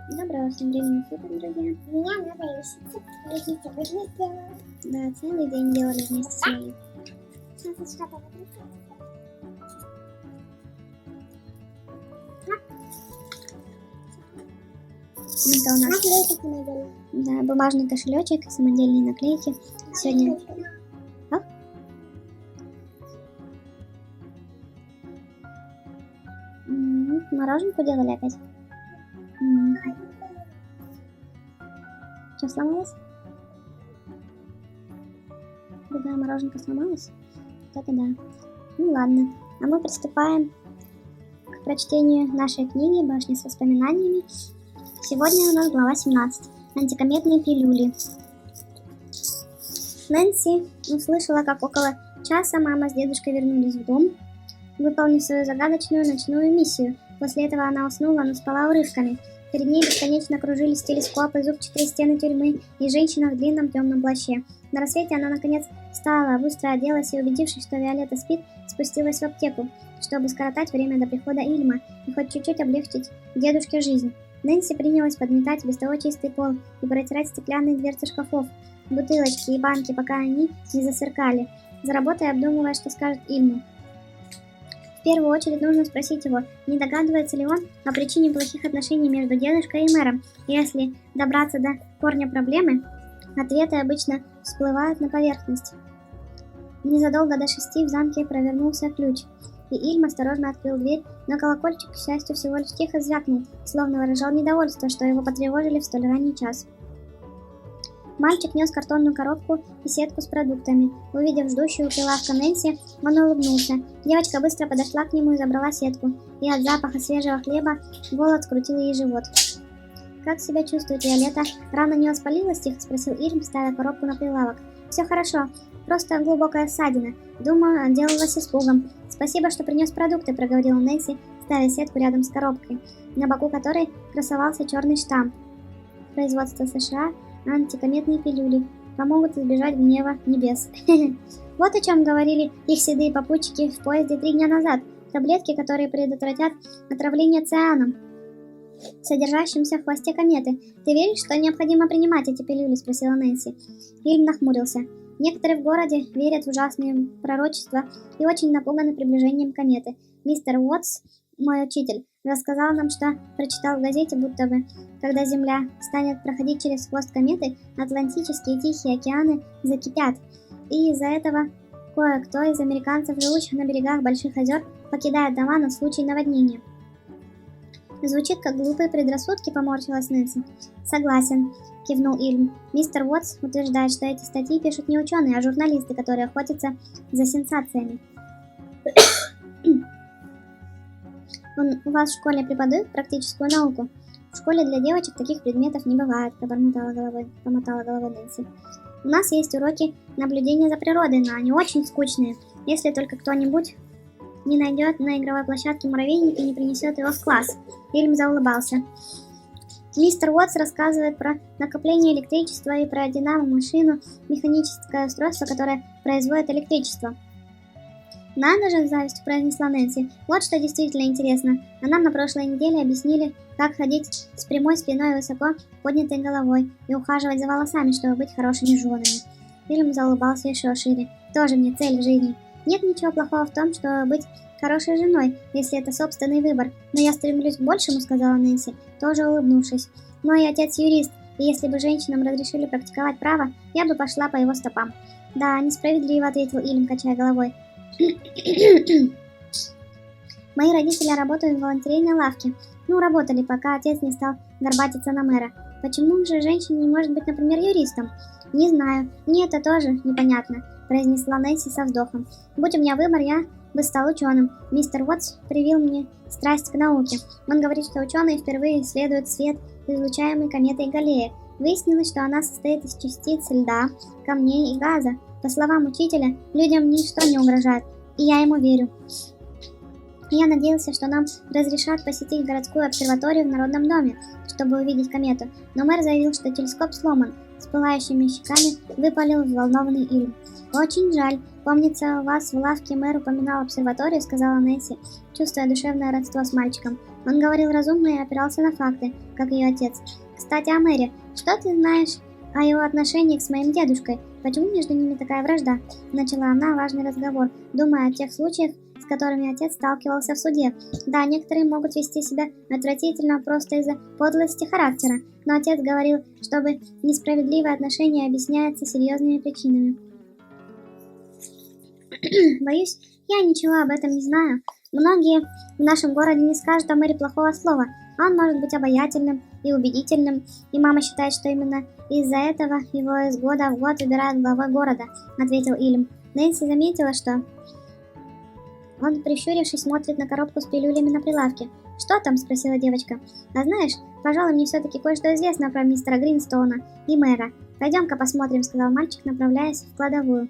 Доброго всем времени суток, друзья. Меня надо лечиться. Лечиться вы не сделала. Да, целый день делали вместе с вами. Сейчас что-то выключится. Это у нас Наклейки самодельные. да, бумажный кошелечек, самодельные наклейки. Сегодня а? Мороженку делали опять. Что, сломалось? Другая мороженка сломалась? Вот это да. Ну ладно. А мы приступаем к прочтению нашей книги «Башня с воспоминаниями». Сегодня у нас глава 17. Антикометные пилюли. Нэнси услышала, как около часа мама с дедушкой вернулись в дом, выполнив свою загадочную ночную миссию. После этого она уснула, но спала урывками. Перед ней бесконечно кружились телескопы, зубчатые стены тюрьмы и женщина в длинном темном плаще. На рассвете она, наконец, встала, быстро оделась и, убедившись, что Виолетта спит, спустилась в аптеку, чтобы скоротать время до прихода Ильма и хоть чуть-чуть облегчить дедушке жизнь. Нэнси принялась подметать без того чистый пол и протирать стеклянные дверцы шкафов, бутылочки и банки, пока они не засверкали, за работой обдумывая, что скажет Ильму. В первую очередь нужно спросить его, не догадывается ли он о причине плохих отношений между дедушкой и мэром. Если добраться до корня проблемы, ответы обычно всплывают на поверхность. Незадолго до 6 в замке провернулся ключ, и Ильм осторожно открыл дверь, но колокольчик, к счастью, всего лишь тихо звякнул, словно выражал недовольство, что его потревожили в столь ранний час. Мальчик нес картонную коробку и сетку с продуктами. Увидев ждущую у прилавка Нэнси, он улыбнулся. Девочка быстро подошла к нему и забрала сетку, и от запаха свежего хлеба голод скрутил ей живот. «Как себя чувствует Виолетта? Рана не воспалилась?» – тихо спросил Ильм, ставя коробку на прилавок. «Все хорошо, просто глубокая ссадина. Думаю, отделалась испугом. Спасибо, что принес продукты», – проговорила Нэнси, ставя сетку рядом с коробкой, на боку которой красовался черный штамп. Производство США. Антикометные пилюли помогут избежать гнева небес. Вот о чем говорили их седые попутчики в поезде 3 дня назад. Таблетки, которые предотвратят отравление цианом, содержащимся в хвосте кометы. «Ты веришь, что необходимо принимать эти пилюли?» – спросила Нэнси. Ильм нахмурился. Некоторые в городе верят в ужасные пророчества и очень напуганы приближением кометы. Мистер Уотс, мой учитель, рассказал нам, что прочитал в газете, будто бы, когда Земля станет проходить через хвост кометы, Атлантические и Тихие океаны закипят. И из-за этого кое-кто из американцев, живущих на берегах больших озер, покидает дома на случай наводнения. Звучит как глупые предрассудки, поморщилась Нэнси. Согласен, кивнул Ильм. Мистер Уотс утверждает, что эти статьи пишут не ученые, а журналисты, которые охотятся за сенсациями. У вас в школе преподают практическую науку? В школе для девочек таких предметов не бывает, помотала головой Нэнси. У нас есть уроки наблюдения за природой, но они очень скучные, если только кто-нибудь не найдет на игровой площадке муравейник и не принесет его в класс. Ильм заулыбался. Мистер Уотс рассказывает про накопление электричества и про динамо-машину, механическое устройство, которое производит электричество. «Надо же», — с завистью произнесла Нэнси. «Вот что действительно интересно. А нам на прошлой неделе объяснили, как ходить с прямой спиной и высоко поднятой головой и ухаживать за волосами, чтобы быть хорошими женами». Ильм заулыбался еще шире. «Тоже мне цель в жизни. Нет ничего плохого в том, чтобы быть хорошей женой, если это собственный выбор. Но я стремлюсь к большему», — сказала Нэнси, тоже улыбнувшись. «Мой отец юрист, и если бы женщинам разрешили практиковать право, я бы пошла по его стопам». «Да, несправедливо», — ответил Ильм, качая головой. «Мои родители работают в галантерейной лавке. Ну, работали, пока отец не стал горбатиться на мэра. Почему же женщина не может быть, например, юристом?» «Не знаю. Мне это тоже непонятно», — произнесла Нэнси со вздохом. «Будь у меня выбор, я бы стал ученым. Мистер Уотс привил мне страсть к науке. Он говорит, что ученые впервые исследуют свет, излучаемый кометой Галлея. Выяснилось, что она состоит из частиц льда, камней и газа. По словам учителя, людям ничто не угрожает, и я ему верю. Я надеялся, что нам разрешат посетить городскую обсерваторию в Народном доме, чтобы увидеть комету, но мэр заявил, что телескоп сломан. С пылающими щеками выпалил взволнованный Ильм. «Очень жаль. Помнится, у вас в лавке мэр упоминал обсерваторию», — сказала Нэнси, чувствуя душевное родство с мальчиком. Он говорил разумно и опирался на факты, как ее отец. Кстати, о Мэри. Что ты знаешь о его отношениях с моим дедушкой? Почему между ними такая вражда? Начала она важный разговор, думая о тех случаях, с которыми отец сталкивался в суде. Да, некоторые могут вести себя отвратительно просто из-за подлости характера, но отец говорил, чтобы несправедливое отношение объясняется серьезными причинами. Боюсь, я ничего об этом не знаю. Многие в нашем городе не скажут о Мэри плохого слова. Он может быть обаятельным и убедительным, и мама считает, что именно из-за этого его из года в год выбирают главой города, ответил Ильм. Нэнси заметила, что он, прищурившись, смотрит на коробку с пилюлями на прилавке. «Что там?» – спросила девочка. «А знаешь, пожалуй, мне все-таки кое-что известно про мистера Гринстоуна и мэра. Пойдем-ка посмотрим», – сказал мальчик, направляясь в кладовую.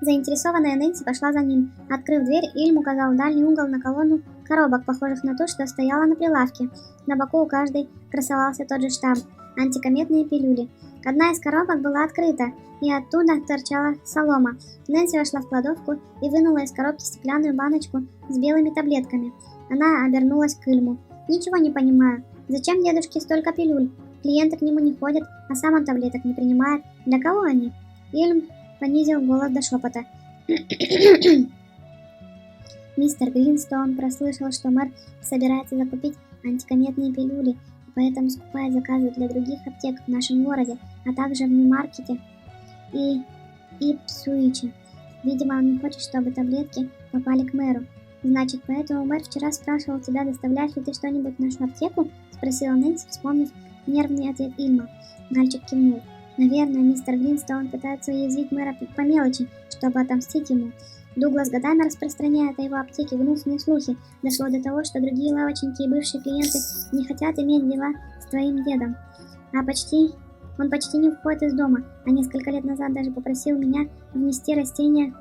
Заинтересованная Нэнси пошла за ним. Открыв дверь, Ильм указал в дальний угол на колонну коробок, похожих на ту, что стояла на прилавке. На боку у каждой красовался тот же штамп – антикометные пилюли. Одна из коробок была открыта, и оттуда торчала солома. Нэнси вошла в кладовку и вынула из коробки стеклянную баночку с белыми таблетками. Она обернулась к Ильму. «Ничего не понимаю. Зачем дедушке столько пилюль? Клиенты к нему не ходят, а сам он таблеток не принимает. Для кого они?» Ильм понизил голос до шепота. Мистер Гринстоун прослышал, что мэр собирается закупить антикометные пилюли, и поэтому скупает заказы для других аптек в нашем городе, а также в Нью-Маркете и Ипсуиче. Видимо, он не хочет, чтобы таблетки попали к мэру. «Значит, поэтому мэр вчера спрашивал тебя, доставляешь ли ты что-нибудь в нашу аптеку?» — спросила Нэнси, вспомнив нервный ответ Ильма. Мальчик кивнул. «Наверное, мистер Гринстоун пытается уязвить мэра по мелочи, чтобы отомстить ему. Дуглас годами распространяет о его аптеке гнусные слухи. Дошло до того, что другие лавочники и бывшие клиенты не хотят иметь дела с твоим дедом. Он почти не выходит из дома, а несколько лет назад даже попросил меня внести растения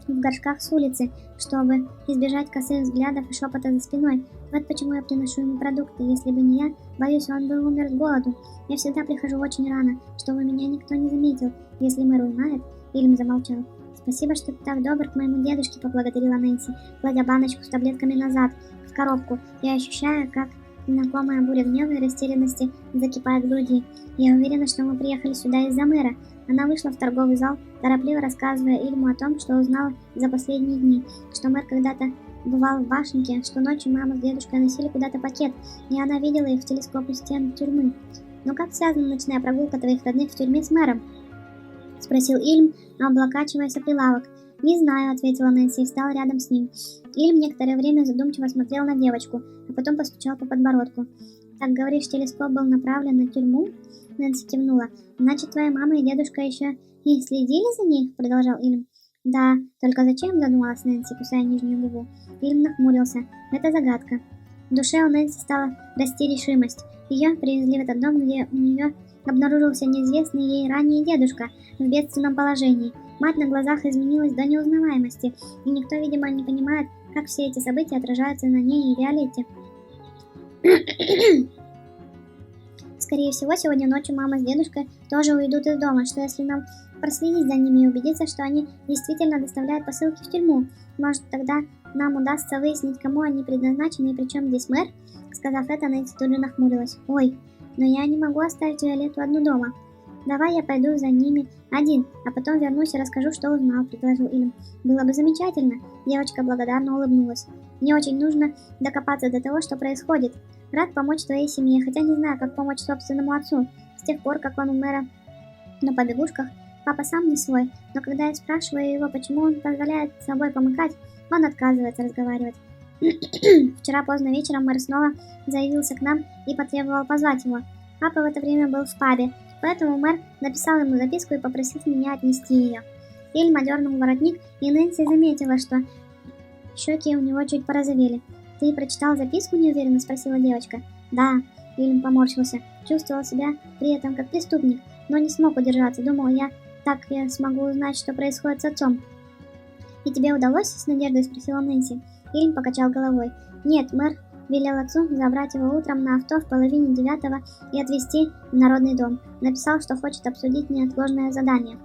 в горшках с улицы, чтобы избежать косых взглядов и шепота за спиной. Вот почему я приношу ему продукты. Если бы не я, боюсь, он бы умер с голоду. Я всегда прихожу очень рано, чтобы меня никто не заметил. Если мэр узнает...» Ильм замолчал. «Спасибо, что ты так добр к моему дедушке», — поблагодарила Нэнси, кладя баночку с таблетками назад, в коробку, и ощущая, как знакомая буря гнева и растерянности закипает в груди. «Я уверена, что мы приехали сюда из-за мэра». Она вышла в торговый зал, торопливо рассказывая Ильму о том, что узнала за последние дни, что мэр когда-то бывал в башенке, что ночью мама с дедушкой носили куда-то пакет, и она видела их в телескоп у стен тюрьмы. «Но как связана ночная прогулка твоих родных в тюрьме с мэром?» — спросил Ильм, облокачиваясь о прилавок. «Не знаю», — ответила Нэнси и встала рядом с ним. Ильм некоторое время задумчиво смотрел на девочку, а потом постучал по подбородку. «Так, говоришь, телескоп был направлен на тюрьму?» Нэнси кивнула. «Значит, твоя мама и дедушка еще и следили за ней?» — продолжал Ильм. «Да, только зачем?» — задумалась Нэнси, кусая нижнюю губу. Ильм нахмурился. «Это загадка». В душе у Нэнси стала расти решимость. Ее привезли в этот дом, где у нее обнаружился неизвестный ей ранее дедушка в бедственном положении. Мать на глазах изменилась до неузнаваемости, и никто, видимо, не понимает, как все эти события отражаются на ней и Виолетте. Скорее всего, сегодня ночью мама с дедушкой тоже уйдут из дома. Что если нам проследить за ними и убедиться, что они действительно доставляют посылки в тюрьму? Может, тогда нам удастся выяснить, кому они предназначены и причем здесь мэр?» Сказав это, Нэнси тут же нахмурилась. «Ой, но я не могу оставить Виолетту одну дома. Давай я пойду за ними один, а потом вернусь и расскажу, что узнал», — предложил Ильм. «Было бы замечательно». Девочка благодарно улыбнулась. «Мне очень нужно докопаться до того, что происходит. Рад помочь твоей семье, хотя не знаю, как помочь собственному отцу. С тех пор, как он у мэра на побегушках, папа сам не свой, но когда я спрашиваю его, почему он позволяет собой помыкать, он отказывается разговаривать. Вчера поздно вечером мэр снова заявился к нам и потребовал позвать его. Папа в это время был в пабе, поэтому мэр написал ему записку и попросил меня отнести ее». Ильм одернул воротник, и Нэнси заметила, что щеки у него чуть порозовели. «Ты прочитал записку?» — неуверенно спросила девочка. «Да», — Ильм поморщился, чувствовал себя при этом как преступник, но не смог удержаться. Думал, так я смогу узнать, что происходит с отцом. «И тебе удалось?» — с надеждой спросила Нэнси. Ильм покачал головой. «Нет, мэр велел отцу забрать его утром на авто в 8:30 и отвезти в Народный дом. Написал, что хочет обсудить неотложное задание».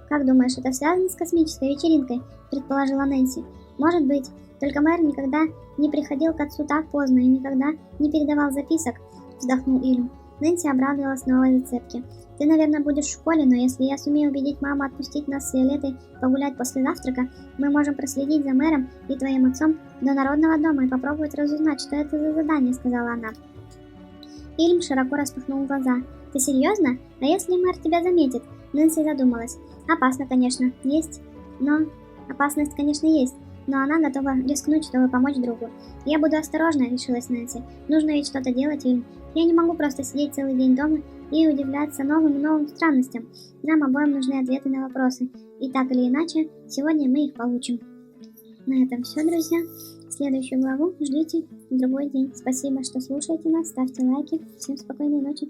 «Как думаешь, это связано с космической вечеринкой?» — предположила Нэнси. «Может быть. Только мэр никогда не приходил к отцу так поздно и никогда не передавал записок, вздохнул Илюм. Нэнси обрадовалась новой зацепке. Ты, наверное, будешь в школе, но если я сумею убедить маму отпустить нас с Виолеттой погулять после завтрака, мы можем проследить за мэром и твоим отцом до Народного дома и попробовать разузнать, что это за задание, сказала она. Ильм широко распахнул глаза. Ты серьезно? А если мэр тебя заметит? Нэнси задумалась. Опасно, конечно, есть, но... Опасность, конечно, есть, но она готова рискнуть, чтобы помочь другу. Я буду осторожна, решилась Нэнси. Нужно ведь что-то делать, Ильм. Я не могу просто сидеть целый день дома и удивляться новым и новым странностям. Нам обоим нужны ответы на вопросы. И так или иначе, сегодня мы их получим. На этом все, друзья. Следующую главу ждите в другой день. Спасибо, что слушаете нас, ставьте лайки. Всем спокойной ночи.